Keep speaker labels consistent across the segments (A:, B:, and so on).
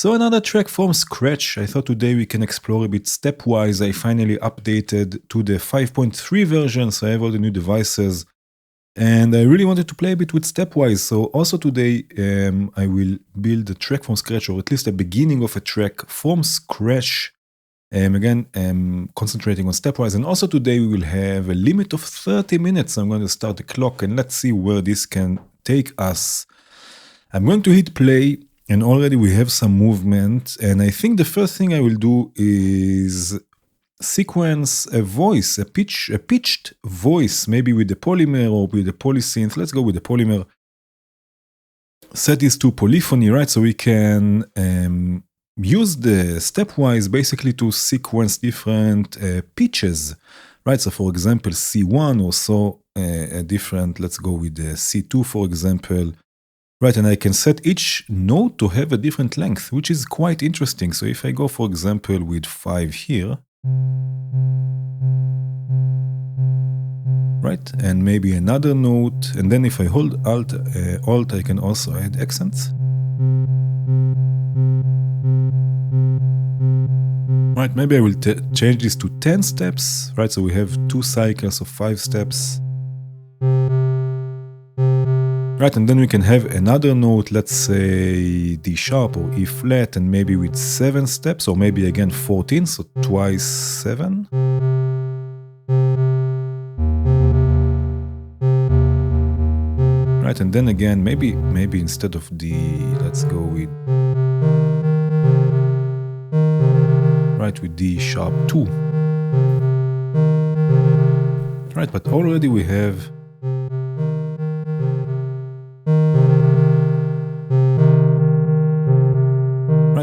A: So another track from scratch. I thought today we can explore a bit Stepwise. I finally updated to the 5.3 version, so I have all the new devices. And I really wanted to play a bit with Stepwise. So also today I will build a track from scratch, or at least a beginning of a track from scratch. Again, concentrating on Stepwise. And also today we will have a limit of 30 minutes. I'm going to start the clock and let's see where this can take us. I'm going to hit play. And already we have some movement, and I think the first thing I will do is sequence a voice, a pitched voice, maybe with the polymer or with the polysynth. Let's go with the polymer. Set this to polyphony, right? So we can use the Stepwise basically to sequence different pitches, right? So for example, C1 or so a different, let's go with the C2, for example. Right, and I can set each note to have a different length, which is quite interesting. So if I go, for example, with 5 here, right, and maybe another note, and then if I hold Alt, I can also add accents. Right, maybe I will change this to 10 steps, right, so we have 2 cycles of 5 steps. Right, and then we can have another note, let's say D sharp or E flat, and maybe with 7 steps, or maybe again 14, so twice 7. Right, and then again, maybe instead of D, let's go with, right, with D sharp 2. Right, but already we have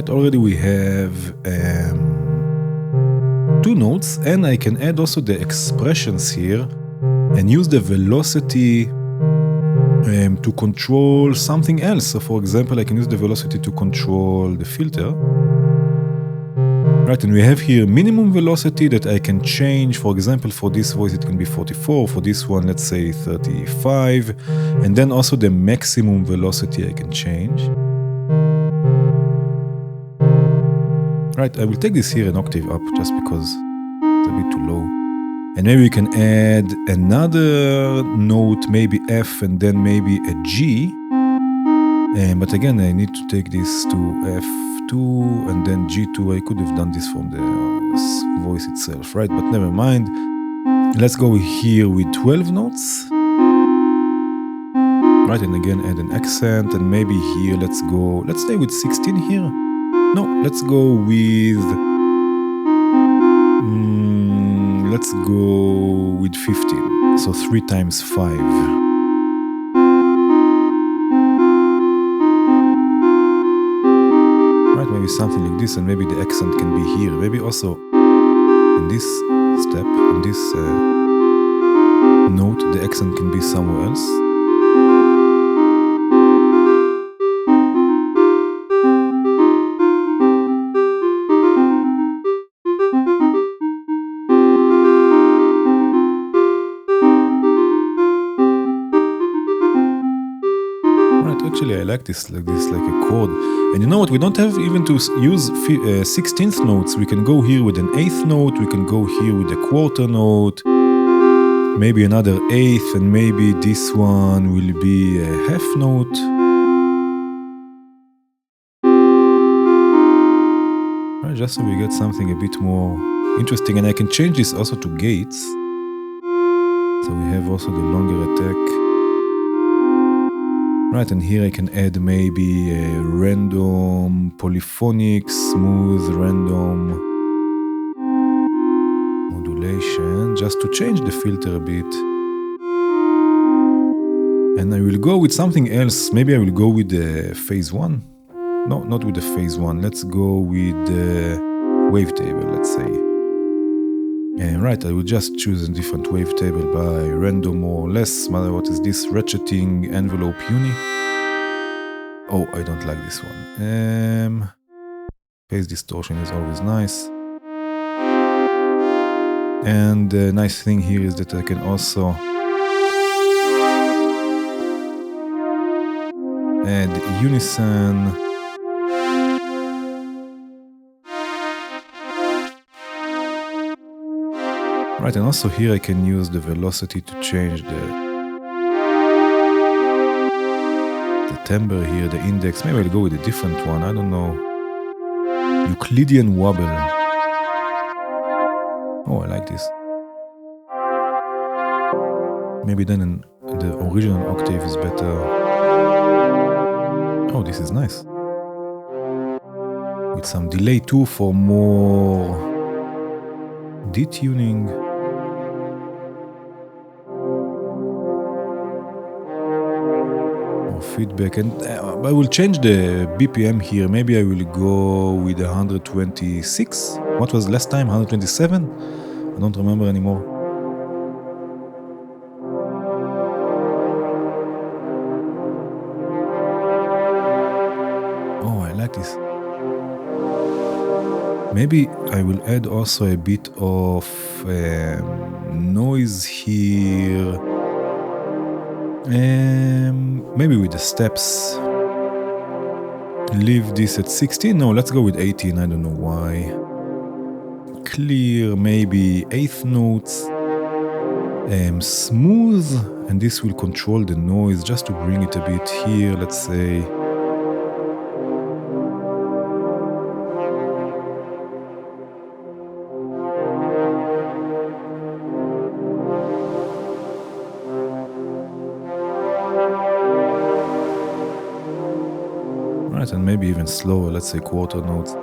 A: already we have 2 notes, and I can add also the expressions here and use the velocity to control something else. So for example, I can use the velocity to control the filter. Right, and we have here minimum velocity that I can change. For example, for this voice it can be 44, for this one let's say 35, and then also the maximum velocity I can change. Right, I will take this here an octave up just because it's a bit too low. And maybe we can add another note, maybe F, and then maybe a G. But again, I need to take this to F2 and then G2. I could have done this from the voice itself, right? But never mind. Let's go here with 12 notes. Right, and again add an accent, and maybe here let's stay with 16 here. No, let's go with 15. So 3 times 5. Right, maybe something like this, and maybe the accent can be here. Maybe also in this step, in this note, the accent can be somewhere else. Actually, I like this, like a chord. And you know what? We don't have even to use 16th notes. We can go here with an 8th note. We can go here with a quarter note. Maybe another 8th, and maybe this one will be a half note. Right, just so we get something a bit more interesting. And I can change this also to gates. So we have also the longer attack. Right, and here I can add maybe a random, polyphonic, smooth, random modulation, just to change the filter a bit. And I will go with something else. Maybe I will go with the phase 1. No, not with the phase 1. Let's go with the wavetable, let's say. Right, I will just choose a different wavetable by random or less. What is this? Ratcheting envelope uni. Oh, I don't like this one. Phase distortion is always nice. And the nice thing here is that I can also add unison. Right, and also here I can use the velocity to change the timbre here, the index. Maybe I'll go with a different one, I don't know. Euclidean wobble. Oh, I like this. Maybe then the original octave is better. Oh, this is nice. With some delay too for more detuning. More feedback. And I will change the BPM here. Maybe I will go with 126. What was last time? 127? I don't remember anymore. Oh, I like this. Maybe I will add also a bit of noise here. Maybe with the steps. Leave this at 16. No, let's go with 18. I don't know why. Clear, maybe eighth notes. Smooth, and this will control the noise just to bring it a bit here, let's say. Right, and maybe even slower, let's say quarter notes.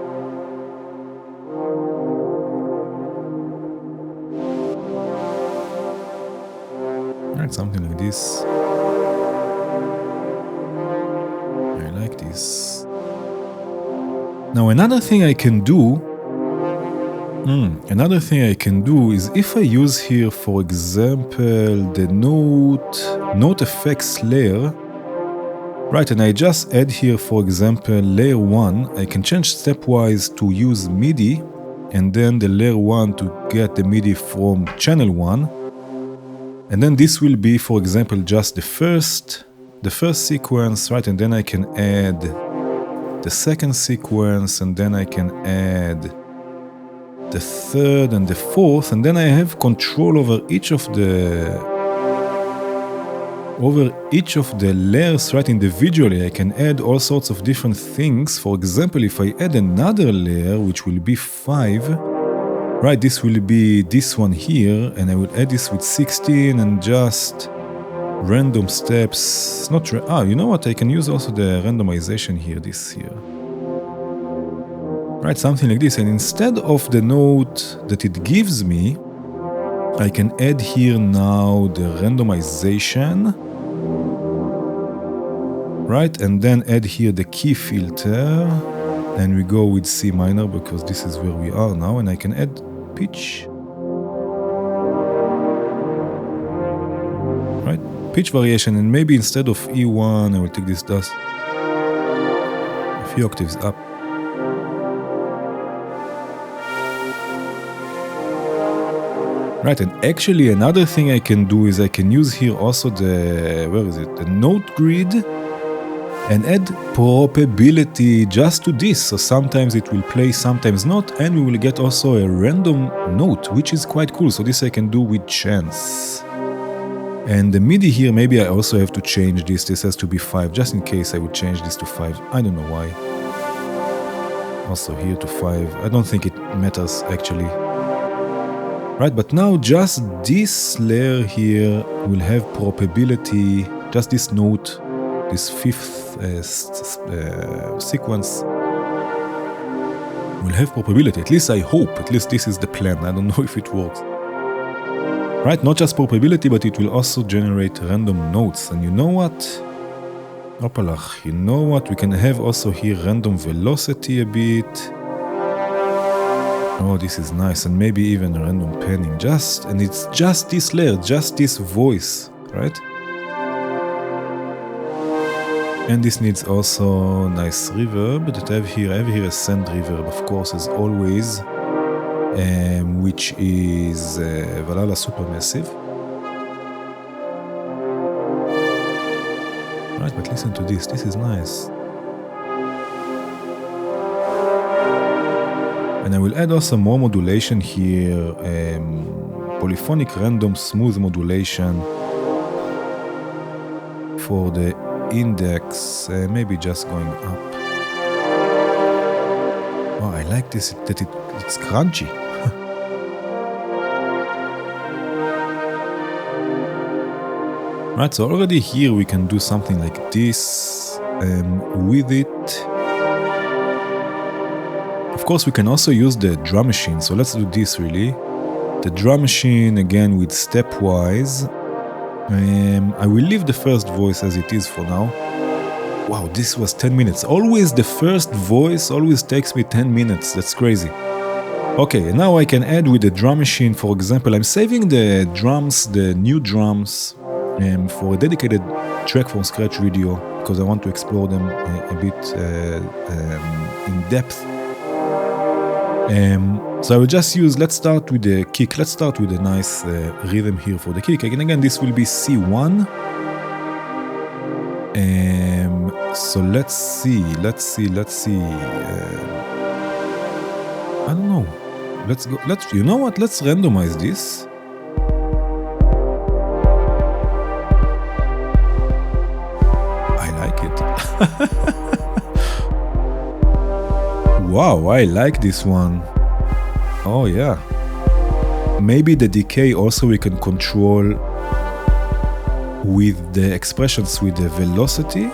A: Right, something like this. I like this. Now another thing I can do is if I use here, for example, the note effects layer, right, and I just add here, for example, layer 1, I can change stepwise to use MIDI, and then the layer 1 to get the MIDI from channel 1. And then this will be, for example, just the first sequence, right? And then I can add the second sequence, and then I can add the third and the fourth, and then I have control over each of the layers, right? Individually, I can add all sorts of different things. For example, if I add another layer, which will be 5, right, this will be this one here, and I will add this with 16 and just random steps. You know what? I can use also the randomization here, this here. Right, something like this. And instead of the note that it gives me, I can add here now the randomization. Right, and then add here the key filter. And we go with C minor because this is where we are now, and I can add pitch. Right, pitch variation, and maybe instead of E1, I will take this dust a few octaves up. Right, and actually another thing I can do is I can use here also the note grid, and add probability just to this. So sometimes it will play, sometimes not, and we will get also a random note, which is quite cool. So this I can do with chance. And the MIDI here, maybe I also have to change this. This has to be 5, just in case I would change this to 5. I don't know why. Also here to 5. I don't think it matters actually. Right, but now just this layer here will have probability, just this note, this fifth sequence will have probability. At least I hope. At least this is the plan. I don't know if it works. Right, not just probability, but it will also generate random notes. And you know what? Opalach, you know what? We can have also here random velocity a bit. Oh, this is nice. And maybe even random panning. And it's just this layer, just this voice, right? And this needs also nice reverb that I have here. I have here a send reverb, of course, as always, which is Valhalla Supermassive. Right, but listen to this. This is nice. And I will add also more modulation here, polyphonic random smooth modulation for the index, maybe just going up. Oh, I like this, that it's crunchy. Right, so already here we can do something like this with it. Of course, we can also use the drum machine, so let's do this really. The drum machine again with Stepwise. I will leave the first voice as it is for now. Wow, this was 10 minutes. Always the first voice always takes me 10 minutes. That's crazy. Okay, now I can add with the drum machine. For example, I'm saving the drums, the new drums, for a dedicated track from scratch video because I want to explore them a bit in depth. So I will just use, let's start with the kick. Let's start with a nice rhythm here for the kick. Again, this will be C1. So let's see. I don't know. You know what? Let's randomize this. I like it. Wow, I like this one. Oh yeah. Maybe the decay also we can control with the expressions with the velocity.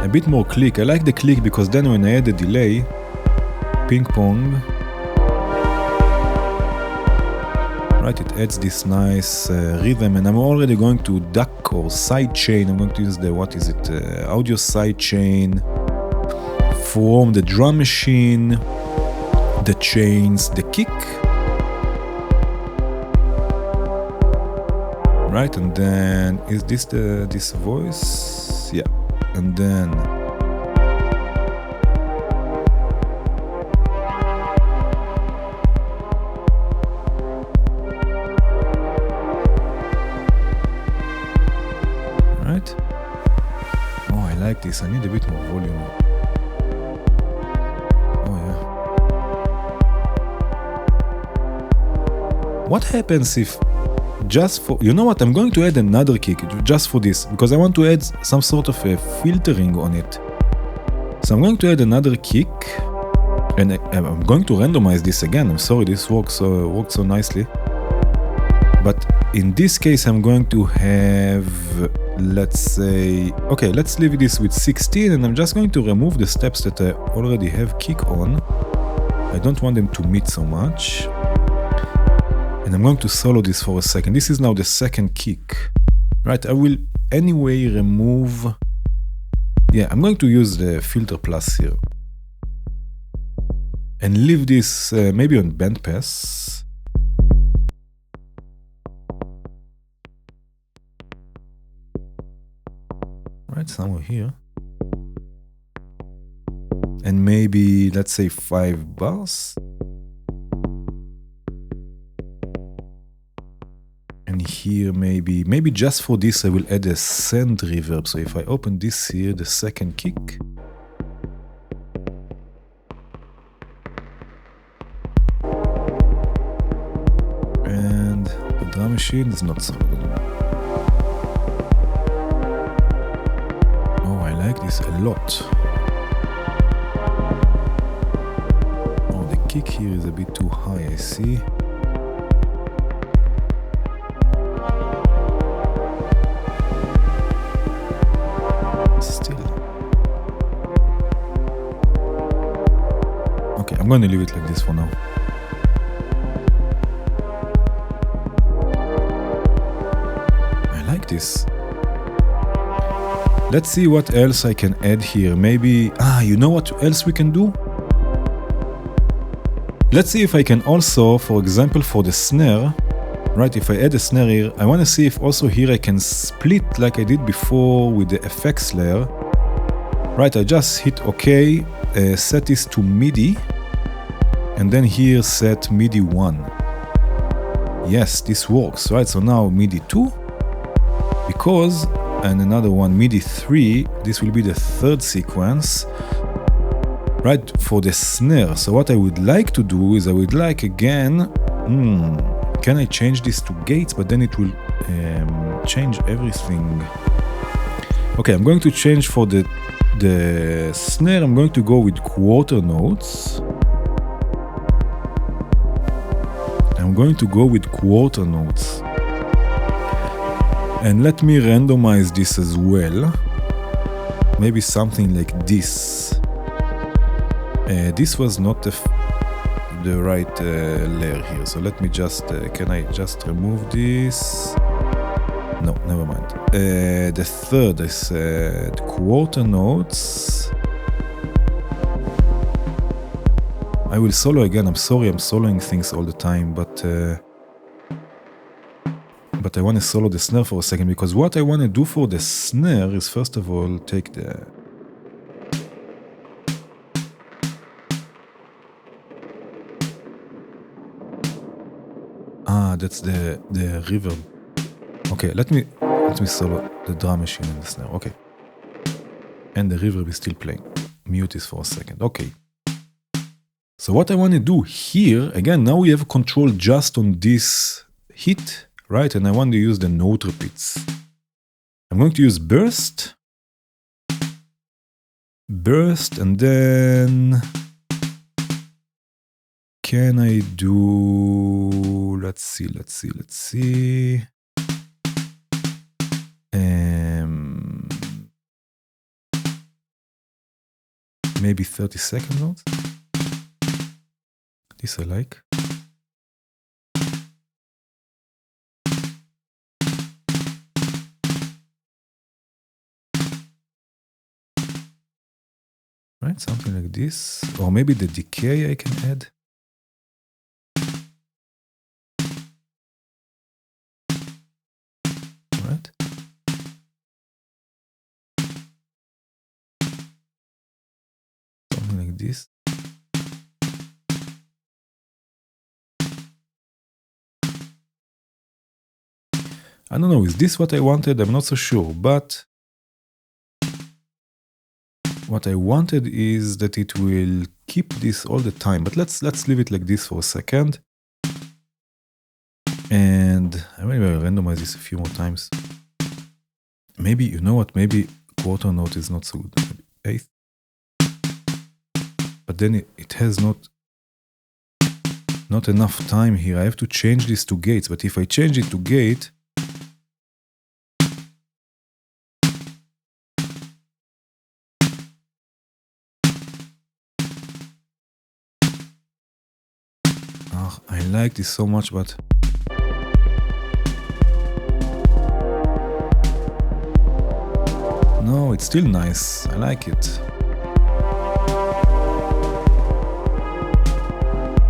A: A bit more click. I like the click because then when I add the delay, ping pong, right, it adds this nice rhythm, and I'm already going to duck or side chain. I'm going to use the, what is it, audio side chain from the drum machine, the chains, the kick, right, and then is this this voice? Yeah, and then right. Oh, I like this. I need a bit more volume. What happens if just for, you know what, I'm going to add another kick just for this, because I want to add some sort of a filtering on it. So I'm going to add another kick, and I'm going to randomize this again. I'm sorry, this worked so nicely. But in this case, I'm going to have, let's say, okay, let's leave this with 16, and I'm just going to remove the steps that I already have kick on. I don't want them to meet so much. And I'm going to solo this for a second. This is now the second kick. Right, I will anyway remove... Yeah, I'm going to use the filter plus here. And leave this maybe on bandpass. Right, somewhere here. And maybe, let's say 5 bars. And here maybe just for this I will add a send reverb. So if I open this here, the second kick. And the drum machine is not so good. Oh, I like this a lot. Oh, the kick here is a bit too high, I see. I'm going to leave it like this for now. I like this. Let's see what else I can add here. Maybe, you know what else we can do? Let's see if I can also, for example, for the snare, right, if I add a snare here, I want to see if also here I can split like I did before with the effects layer. Right, I just hit OK, set this to MIDI. And then here set MIDI 1. Yes, this works, right? So now MIDI 2, because, and another one MIDI 3, this will be the third sequence. right, for the snare. So what I would like to do is I would like again, can I change this to gates, but then it will change everything. Okay, I'm going to change for the snare. I'm going to go with quarter notes. I'm going to go with quarter notes. And let me randomize this as well. Maybe something like this. This was not the right layer here. So let me just, can I just remove this? No, never mind. The third is the quarter notes. I will solo again. I'm sorry, I'm soloing things all the time, but I want to solo the snare for a second, because what I want to do for the snare is first of all take the... that's the reverb. Okay, let me solo the drum machine and the snare. Okay. And the reverb is still playing. Mute this for a second. Okay. So what I want to do here, again, now we have control just on this hit, right? And I want to use the note repeats. I'm going to use burst. Burst, and then... Can I do... Let's see. Maybe 30-second notes. This I like. Right, something like this. Or maybe the decay I can add. Right. Something like this. I don't know, is this what I wanted? I'm not so sure, but what I wanted is that it will keep this all the time. But let's leave it like this for a second. And I will randomize this a few more times. Maybe, you know what, maybe quarter note is not so good. Maybe eighth. But then it has not enough time here. I have to change this to gates. But if I change it to gate, I like this so much, but no, it's still nice. I like it.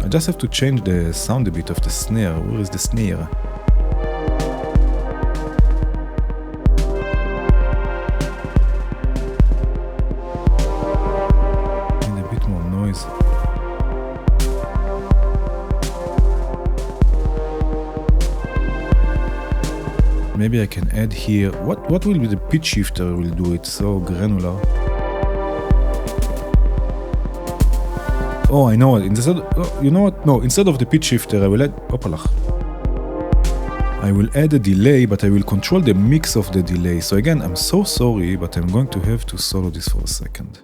A: I just have to change the sound a bit of the snare. Where is the snare? Need a bit more noise. Maybe I can add here. What will be the pitch shifter will do it so granular? Oh, I know it. You know what? No, instead of the pitch shifter, I will add... I will add a delay, but I will control the mix of the delay. So again, I'm so sorry, but I'm going to have to solo this for a second.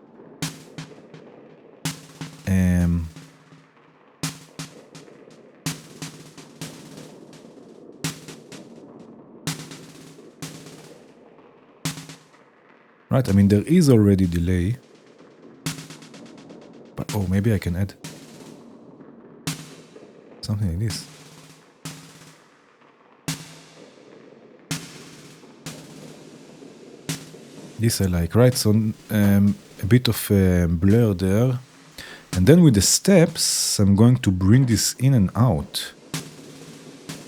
A: Right, I mean, there is already delay. But, oh, maybe I can add something like this. This I like, right? So, a bit of blur there. And then with the steps, I'm going to bring this in and out.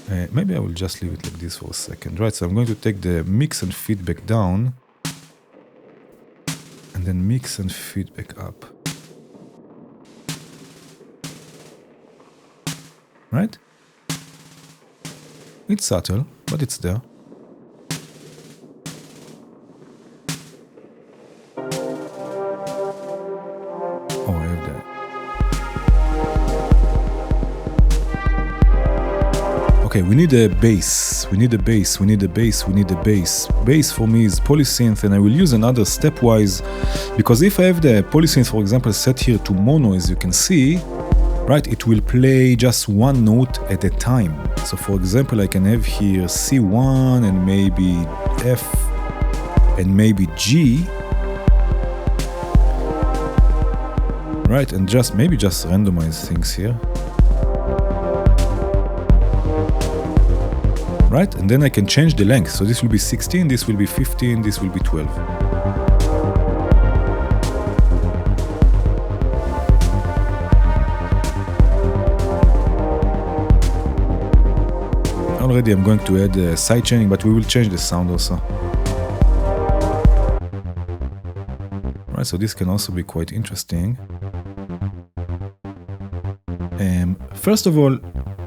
A: Maybe I will just leave it like this for a second, right? So I'm going to take the mix and feedback down. And then mix and feedback up. Right? It's subtle, but it's there. Oh, I Okay, we need a bass. We need a bass. We need a bass. We need a bass. Bass for me is polysynth, and I will use another stepwise, because if I have the polysynth, for example, set here to mono, as you can see, right, it will play just one note at a time. So for example, I can have here C1 and maybe F and maybe G, right, and just maybe just randomize things here. Right, and then I can change the length. So this will be 16, this will be 15, this will be 12. Already I'm going to add side chaining, but we will change the sound also. Right, so this can also be quite interesting. First of all,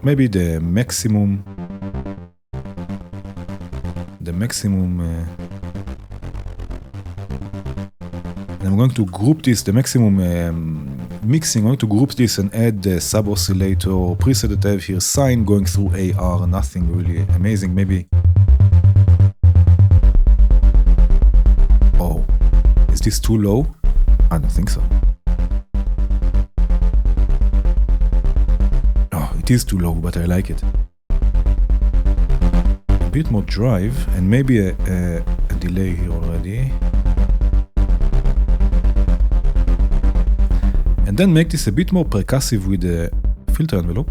A: maybe the maximum. And I'm going to group this, the maximum mixing. I'm going to group this and add the sub oscillator preset that I have here, sine going through AR, nothing really amazing. Maybe. Oh, is this too low? I don't think so. Oh, it is too low, but I like it. A bit more drive and maybe a delay here already. And then make this a bit more percussive with the filter envelope.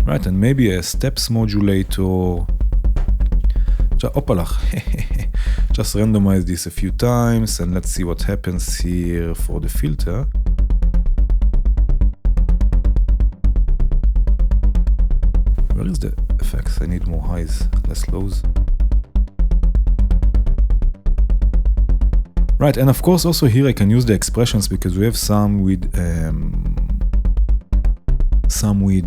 A: Right, and maybe a steps modulator. Just randomize this a few times and let's see what happens here for the filter. Where is the effects? I need more highs, less lows. Right, and of course also here I can use the expressions because we have some with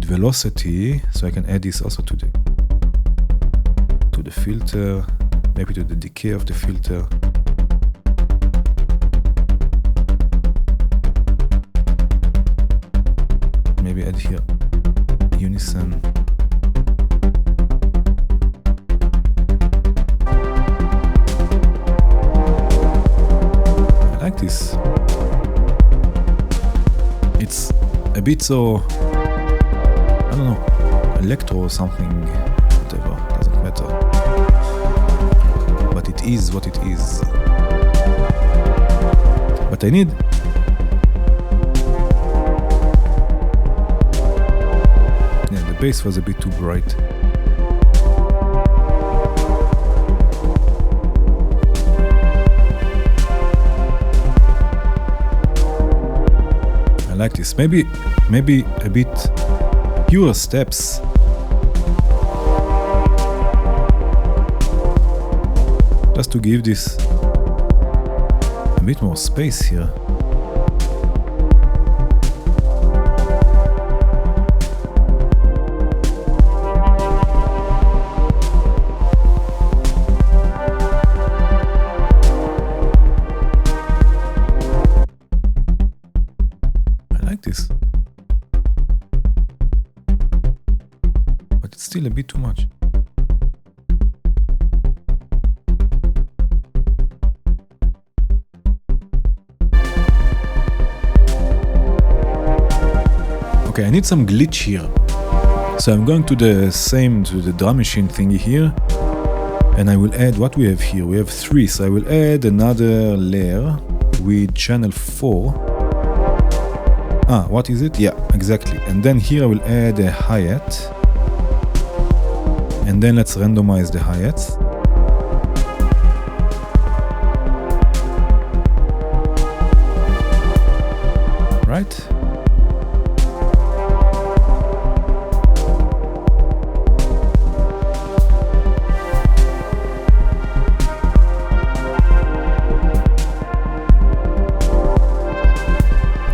A: velocity, so I can add this also to the filter, maybe to the decay of the filter. Maybe add here unison. I like this. It's a bit so, I don't know, electro or something, whatever, doesn't matter. But it is what it is. But I need the bass was a bit too bright. I like this. Maybe a bit fewer steps. Just to give this a bit more space here. I like this. But it's still a bit too much. Okay, I need some glitch here. So I'm going to the drum machine thingy here. And I will add what we have here. We have 3, so I will add another layer with channel 4. What is it? Yeah, exactly. And then here I will add a hi-hat. And then let's randomize the hi-hats. Right?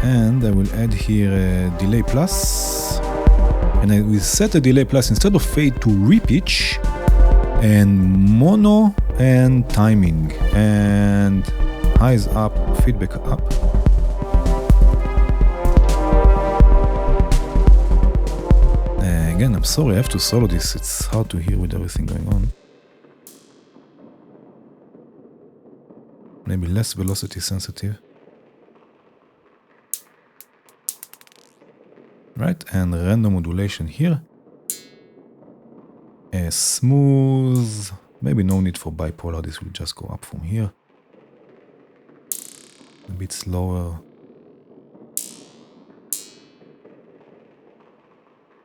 A: And I will add here a delay plus, and I will set a delay plus instead of fade to repitch and mono and timing and highs up, feedback up. Again, I'm sorry, I have to solo this. It's hard to hear with everything going on. Maybe less velocity sensitive. Right, and random modulation here. Smooth. Maybe no need for bipolar. This will just go up from here. A bit slower.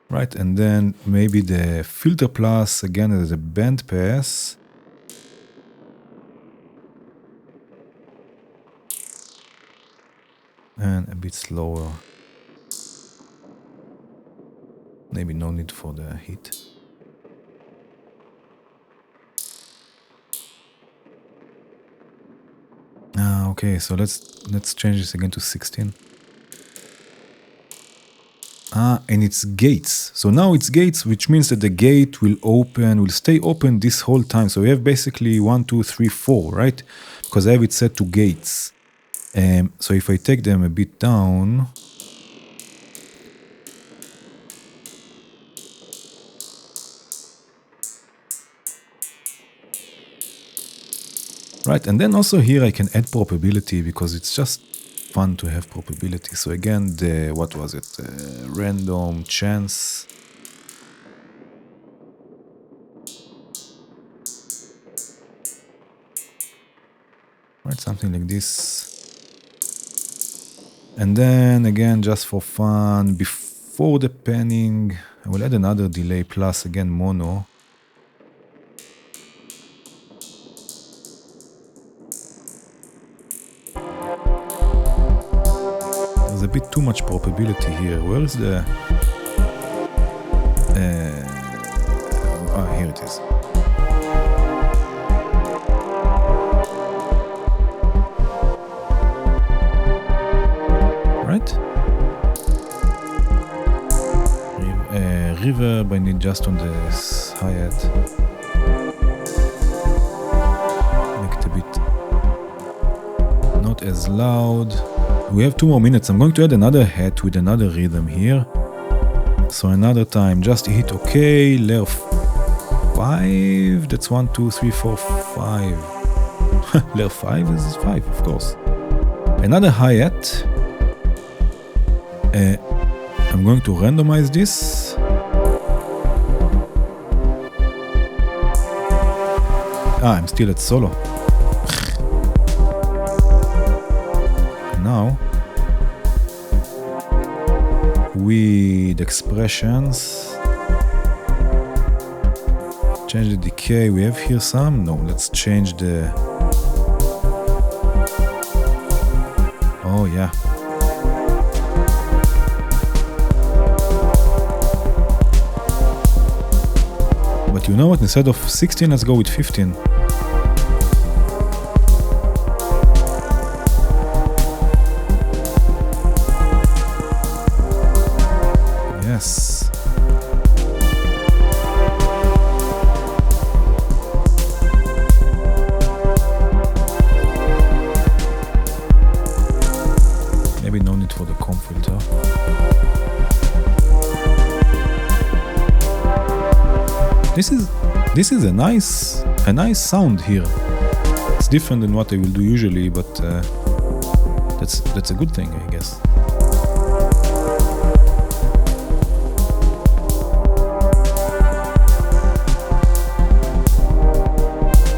A: Right, and then maybe the filter plus again as a band pass. And a bit slower. Maybe no need for the heat. Okay, so let's change this again to 16. And it's gates. So now it's gates, which means that the gate will stay open this whole time. So we have basically 1, 2, 3, 4, right? Because I have it set to gates. So if I take them a bit down, right, and then also here I can add probability because it's just fun to have probability. So again, what was it? Random chance. Right, something like this. And then again, just for fun, before the panning, I will add another delay plus again mono. There's a bit too much probability here. Where is the... here it is. Right? Reverb, I need just on the hi-hat. Make it a bit not as loud. We have 2 more minutes. I'm going to add another hat with another rhythm here. So another time, just hit OK, layer 5. That's 1, 2, 3, 4, 5. Layer 5 is 5, of course. Another hi-hat. I'm going to randomize this. I'm still at solo. Now, with expressions, change the decay. We have here some. No, let's change the... Oh, yeah. But you know what? Instead of 16, let's go with 15. Yes. Maybe no need for the comp filter. This is a nice sound here. It's different than what I will do usually, but that's a good thing, I guess.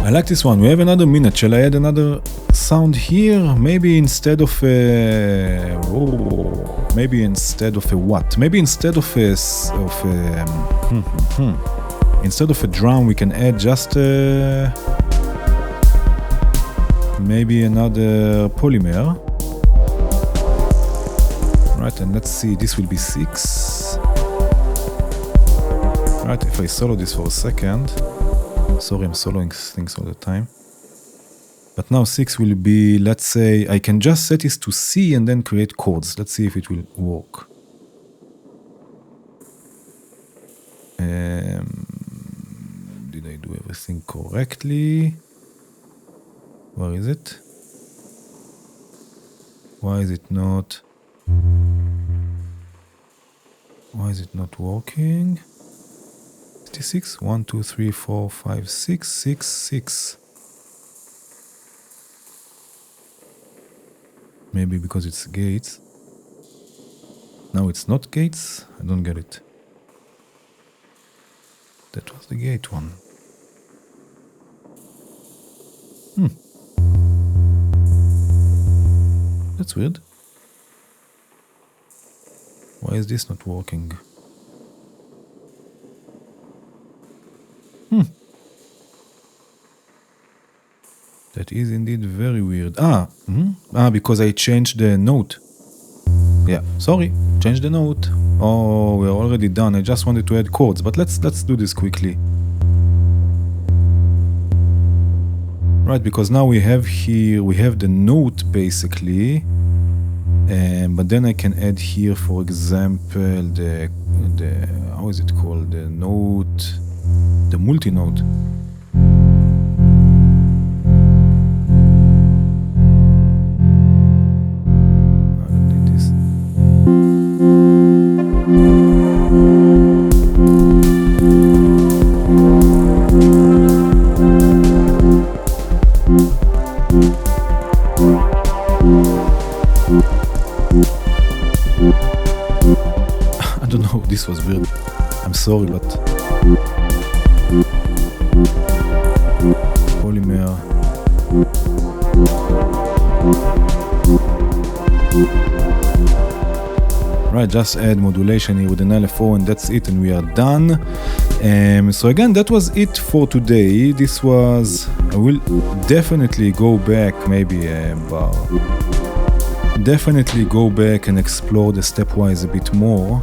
A: I like this one. We have another minute. Shall I add another sound here? Maybe instead of a what? Maybe instead of a drum, we can add just maybe another polymer. Right, and let's see. This will be 6. Right, if I solo this for a second. Sorry, I'm soloing things all the time. But now 6 will be, let's say, I can just set this to C and then create chords. Let's see if it will work. Did I do everything correctly? Where is it? Why is it not? Why is it not working? 66? 1, 2, 3, 4, 5, 6, 6, 6. Maybe because it's gates. Now it's not gates? I don't get it. That was the gate one. That's weird. Why is this not working? That is indeed very weird. Because I changed the note. Yeah, sorry, change the note. Oh, we're already done. I just wanted to add chords, but let's do this quickly. Right, because now we have the note basically, but then I can add here, for example, the how is it called? The note, the multi-note. I don't know, this was weird. I'm sorry, but polymer. Right, just add modulation here with an LFO and that's it, and we are done. So again, that was it for today. This was, I will definitely go back, maybe definitely go back and explore the Stepwise a bit more.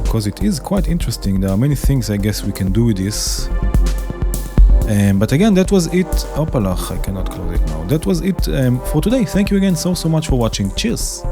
A: Because it is quite interesting. There are many things I guess we can do with this. But again, that was it. Opalach, I cannot close it now. That was it for today. Thank you again so much for watching. Cheers!